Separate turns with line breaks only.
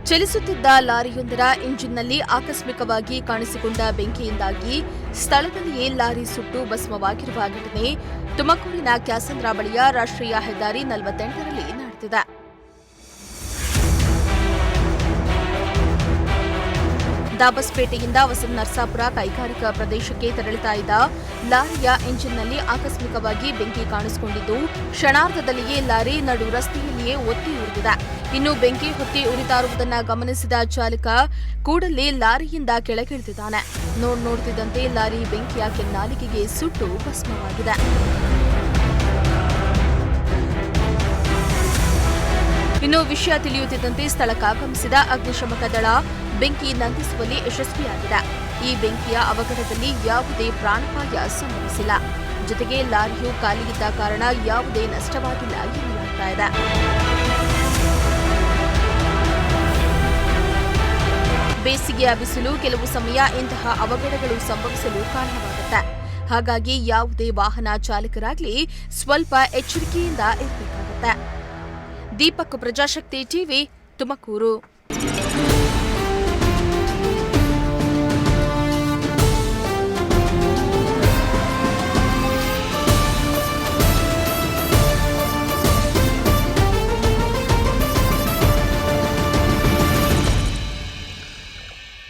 ಚಲಿಸುತ್ತಿದ್ದ ಲಾರಿಯೊಂದರ ಇಂಜಿನ್ನಲ್ಲಿ ಆಕಸ್ಮಿಕವಾಗಿ ಕಾಣಿಸಿಕೊಂಡ ಬೆಂಕಿಯಿಂದಾಗಿ ಸ್ಥಳದಲ್ಲಿಯೇ ಲಾರಿ ಸುಟ್ಟು ಭಸ್ಮವಾಗಿರುವ ಘಟನೆ ತುಮಕೂರಿನ ಕ್ಯಾಸಂದ್ರ ಬಳಿಯ ರಾಷ್ಟ್ರೀಯ ಹೆದ್ದಾರಿ 48ರಲ್ಲಿ ನಡೆದಿದೆ. ದಾಬಸ್ಪೇಟೆಯಿಂದ ವಸಂತ ನರಸಾಪುರ ಕೈಗಾರಿಕಾ ಪ್ರದೇಶಕ್ಕೆ ತೆರಳುತ್ತಾ ಇದ್ದ ಲಾರಿಯ ಇಂಜಿನ್ನಲ್ಲಿ ಆಕಸ್ಮಿಕವಾಗಿ ಬೆಂಕಿ ಕಾಣಿಸಿಕೊಂಡಿದ್ದು, ಕ್ಷಣಾರ್ಧದಲ್ಲಿಯೇ ಲಾರಿ ನಡು ರಸ್ತೆಯಲ್ಲಿಯೇ ಒತ್ತಿ ಉರಿದಿದೆ. ಇನ್ನು ಬೆಂಕಿ ಹೊತ್ತಿ ಉರಿತಾ ಇರುವುದನ್ನು ಗಮನಿಸಿದ ಚಾಲಕ ಕೂಡಲೇ ಲಾರಿಯಿಂದ ಕೆಳಗಿಳಿದಿದ್ದಾನೆ. ನೋಡ್ತಿದ್ದಂತೆ ಲಾರಿ ಬೆಂಕಿಯ ಕೆನ್ನಾಲಿಗೆಗೆ ಸುಟ್ಟು ಭಸ್ಮವಾಗಿದೆ. ಇನ್ನು ವಿಷಯ ತಿಳಿಯುತ್ತಿದ್ದಂತೆ ಸ್ಥಳಕ್ಕಾಗಮಿಸಿದ ಅಗ್ನಿಶಾಮಕ ದಳ ಬೆಂಕಿ ನಂದಿಸುವಲ್ಲಿ ಯಶಸ್ವಿಯಾಗಿದೆ. ಈ ಬೆಂಕಿಯ ಅವಘಡದಲ್ಲಿ ಯಾವುದೇ ಪ್ರಾಣಾಪಾಯ ಸಂಭವಿಸಿಲ್ಲ. ಜೊತೆಗೆ ಲಾರಿಯು ಖಾಲಿಯಿದ್ದ ಕಾರಣ ಯಾವುದೇ ನಷ್ಟವಾಗಿಲ್ಲ ಎನ್ನಲಾಗ್ತಾ ಇದೆ. ಬೇಸಿಗೆಯ ಬಿಸಿಲು ಕೆಲವು ಸಮಯ ಇಂತಹ ಅವಘಡಗಳು ಸಂಭವಿಸಲು ಕಾರಣವಾಗುತ್ತೆ. ಹಾಗಾಗಿ ಯಾವುದೇ ವಾಹನ ಚಾಲಕರಾಗಲಿ ಸ್ವಲ್ಪ ಎಚ್ಚರಿಕೆಯಿಂದ ಇರಬೇಕಾಗುತ್ತೆ. ದೀಪಕ್, ಪ್ರಜಾಶಕ್ತಿ ಟಿವಿ, ತುಮಕೂರು.